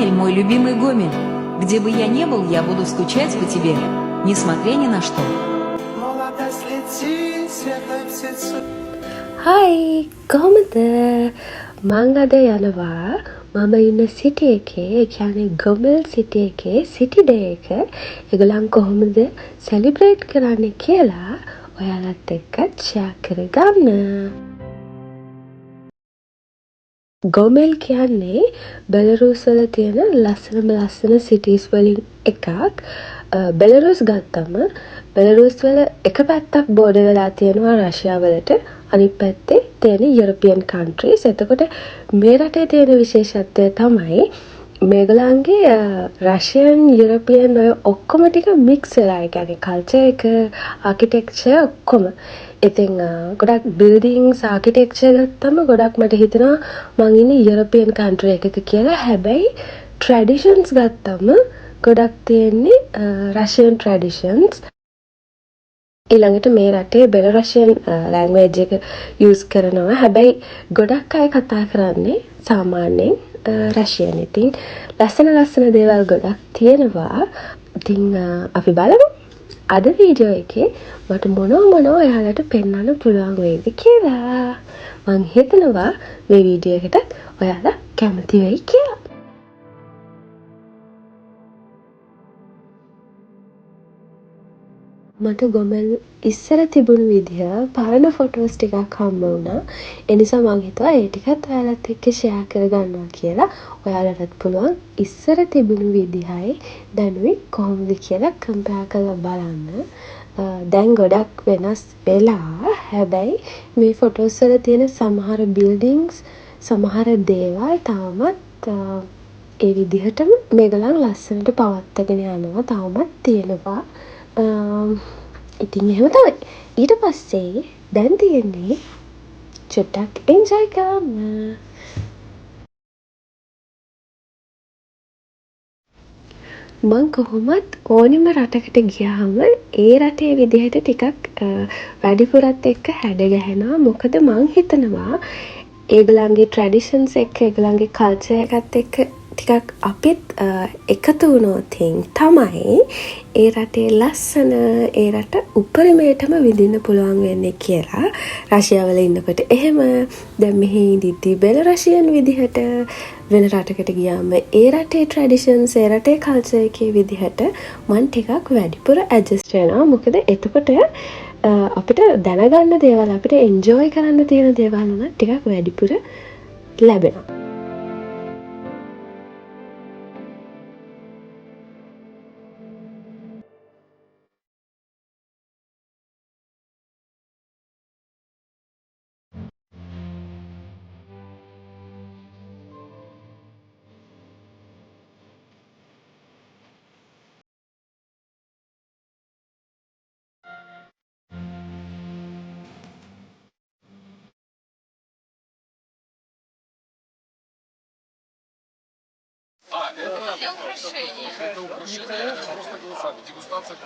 Гомель, мой любимый Гомель. Где бы я ни был, я буду скучать по тебе, несмотря ни на что. Hi කොහොමද මං අද යනවා මම ඉන්න සිටි එකේ ඒ කියන්නේ ගොමල් සිටි එකේ සිටි ඩේ එක ඒගොල්ලන් කොහොමද සෙලිබ්‍රේට් කරන්නේ කියලා ඔයාලත් එක්ක ෂෙයා කරගන්න. ගොමෙල් කියන්නේ බෙලරුස් වල තියෙන ලස්සන සිටිස් වලින් එකක්. බෙලරුස් ගත්තම බෙලරුස් වල එක පැත්තක් බෝඩර් වෙලා තියෙනවා රෂ්‍යා වලට අනිත් පැත්තේ තියෙන යුරෝපියන් කන්ට්‍රීස්. එතකොට මේ රටේ තියෙන විශේෂත්වය තමයි මේගොල්ලන්ගේ රෂියන් යුරෝපියන් ඔය ඔක්කොම ටික මික්ස් වෙලා ඒ කියන්නේ කල්චර් එක ආකිටෙක්චර් ඔක්කොම. ඉතින් ගොඩක් බිල්ඩින්ග්ස් ආකිටෙක්චර් ගත්තම ගොඩක් මට හිතෙනවා මං ඉන්නේ යුරෝපියන් කන්ට්‍රි එකක කියලා. හැබැයි ට්‍රැඩිෂන්ස් ගත්තම ගොඩක් තියෙන්නේ රෂියන් ට්‍රැඩිෂන්ස්. ඊළඟට මේ රටේ බෙලරෂියන් ලැන්ග්වේජ් එක යූස් කරනවා. හැබැයි ගොඩක් අය කතා කරන්නේ සාමාන්‍යයෙන් රෂියන්. ඉතින් ලස්සන දේවල් ගොඩක් තියෙනවා. ඉතින් අපි බලමු අද වීඩියෝ එකේ මට මොනවා ඔයාලට පෙන්වන්න පුළුවන් වෙයිද කියලා. මං හිතනවා මේ වීඩියෝ එකට ඔයාලා කැමති වෙයි කියලා. මට ගොමල් ඉස්සර තිබුණු විදිහ පරණ ෆොටෝස් ටිකක් හම්බ වුණා. ඒ නිසා මං හිතුවා ඒ ටිකත් ඔයාලත් එක්ක ෂෙයා කරගන්නවා කියලා. ඔයාලටත් පුළුවන් ඉස්සර තිබුණු විදිහයි දැනුයි කොහොමද කියලා කම්පෙයාර් කරලා බලන්න. දැන් ගොඩක් වෙනස් වෙලා. හැබැයි මේ ෆොටෝස් වල තියෙන සමහර බිල්ඩින්ග්ස් සමහර දේවල් තාමත් ඒ විදිහටම මේගොල්ලන් ලස්සනට පවත්වාගෙන යනවා. තාමත් තියෙනවා. ඉතින් එහෙම තමයි. ඊට පස්සේ දැන් තියෙන්නේ චුට්ටක් එන්ජොයි කරන්න. මං කොහොමත් ඕනෙම රටකට ගියාම ඒ රටේ විදිහට ටිකක් වැඩිපුරත් එක්ක හැඩ ගැහෙනවා. මොකද මං හිතනවා ඒගොල්ලන්ගේ ට්‍රැඩිෂන්ස් එක්ක ඒගොල්ලන්ගේ කල්චර් එකත් එක්ක ටිකක් අපිත් එකතු වුණොත් තමයි ඒ රටේ ලස්සන ඒ රට උපරිමයටම විඳින්න පුළුවන් වෙන්නේ කියලා. රෂියාවල ඉන්නකොට එහෙම දැන් මෙහි ඉඳිද්දි බෙලරෂියන් විදිහට වෙන රටකට ගියාම ඒ රටේ ට්‍රැඩිෂන්ස් ඒ රටේ කල්චර් එකේ විදිහට මං ටිකක් වැඩිපුර ඇඩ්ජස්ට් වෙනවා. මොකද එතකොට අපිට දැනගන්න දේවල් අපිට එන්ජොයි කරන්න තියෙන දේවල් උනත් ටිකක් වැඩිපුර ලැබෙනවා. Это украшение. Это украшение. Просто голосами. Дегустация.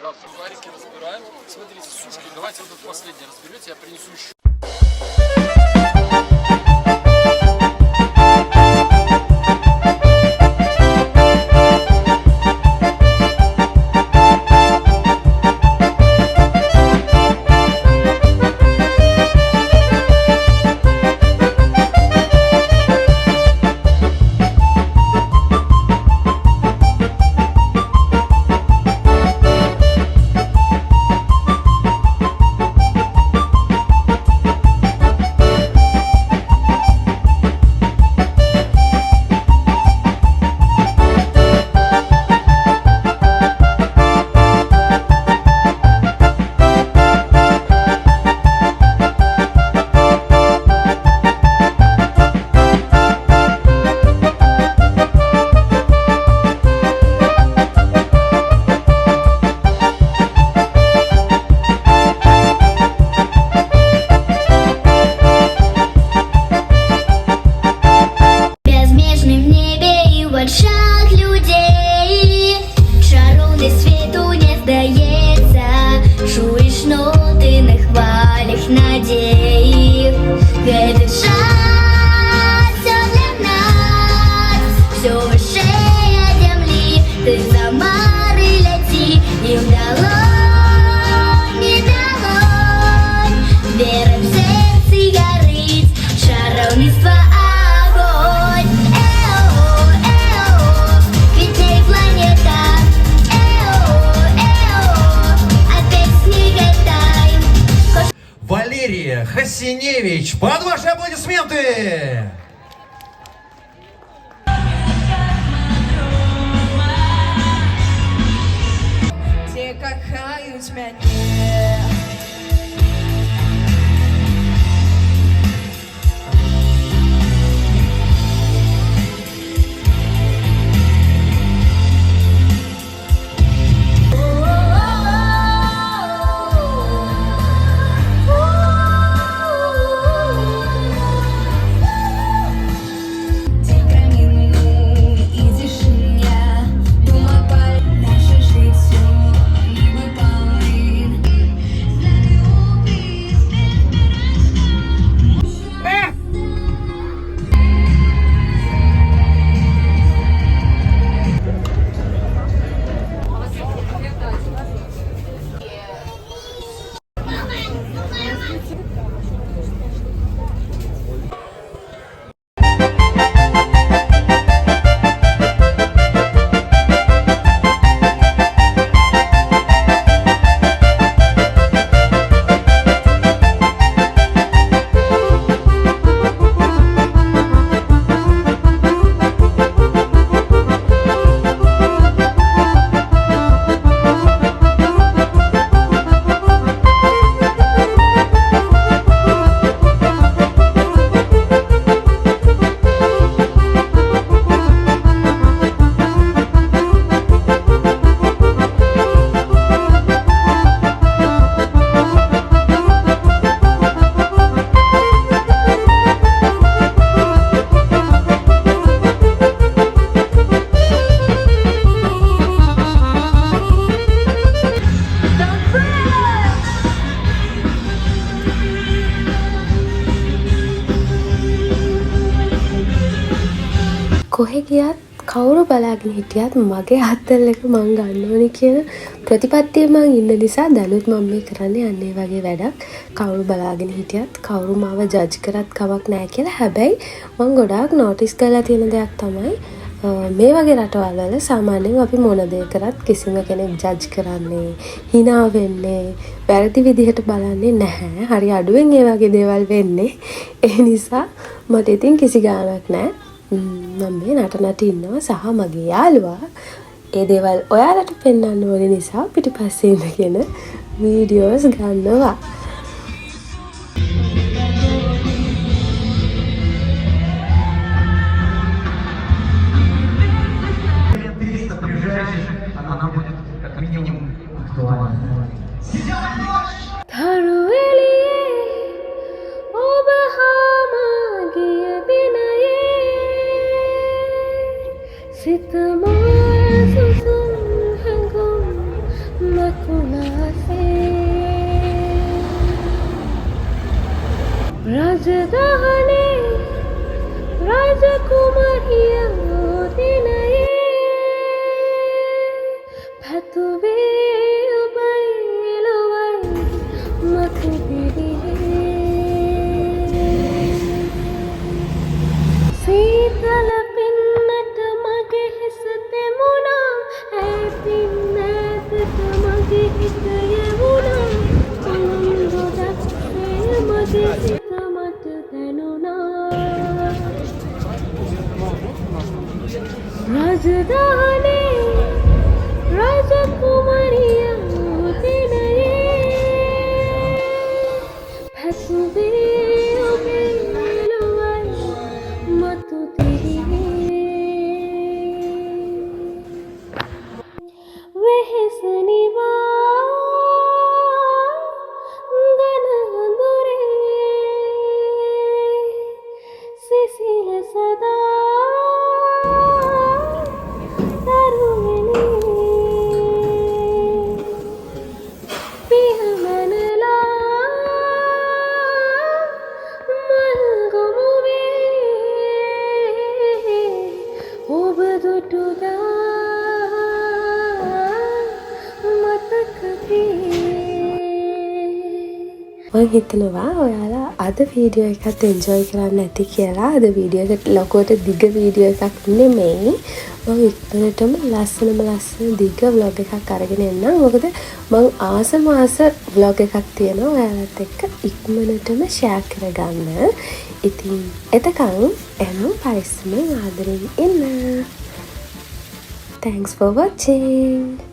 Да, сухарики разбираем. Смотрите, сушки. Давайте вот этот последний разберете. Я принесу еще. Иванович, под ваши аплодисменты! Те кохают меня. කොහෙ ගියත් කවුරු බලාගෙන හිටියත් මගේ අත්තල් එක මං ගන්න ඕනේ කියන ප්‍රතිපත්තිය මං ඉන්න නිසා දැනුත් මම මේ කරන්නේ අන්නේ වගේ වැඩක්. කවුරු බලාගෙන හිටියත් කවුරු මාව ජජ් කරත් කමක් නැහැ කියලා. හැබැයි මං ගොඩාක් නෝටිස් කරලා තියෙන දෙයක් තමයි මේ වගේ රටවල් වල සාමාන්‍යයෙන් අපි මොන දේ කරත් කිසිම කෙනෙක් ජජ් කරන්නේ, hina වෙන්නේ, වැරදි විදිහට බලන්නේ නැහැ. හරි අඩුවෙන් ඒ වගේ දේවල් වෙන්නේ. ඒ නිසා මට ඉතින් කිසි ගාණක් නැහැ. මම මේ නටනට ඉන්නවා සහ මගේ යාළුවා ඒ දේවල් ඔයාලට පෙන්වන්න ඕන නිසා පිටිපස්සේ ඉඳගෙන වීඩියෝස් ගන්නවා. राजदहने राजकुमारिया दिनये फतुवे बैलवै मथुबिरिये शीतल पिन्नट मगे हिसते मुना ऐ पिन्नट मगे हिसये मुना चंदो दक्षे मगे राजदाने राजकुमारिया दिनये फसुवे बेलवै मथुबिरिये वेहसनिवा गनहंदुरे सिसिल सदा මම හිතනවා ඔයාලා අද වීඩියෝ එකත් එන්ජොයි කරන්න ඇති කියලා. අද වීඩියෝ එක ලොකුවට දිග වීඩියෝ එකක් නෙමෙයි. මම ඉක්මනටම ලස්සන දිග vlog එකක් අරගෙන එන්නම්. මොකද මම ආසම vlog එකක් තියෙනවා ඔයාලත් එක්ක ඉක්මනටම share කරගන්න. ඉතින් එතකන් එනම් පරිස්සමෙන් ආදරෙන් ඉන්න. Thanks for watching.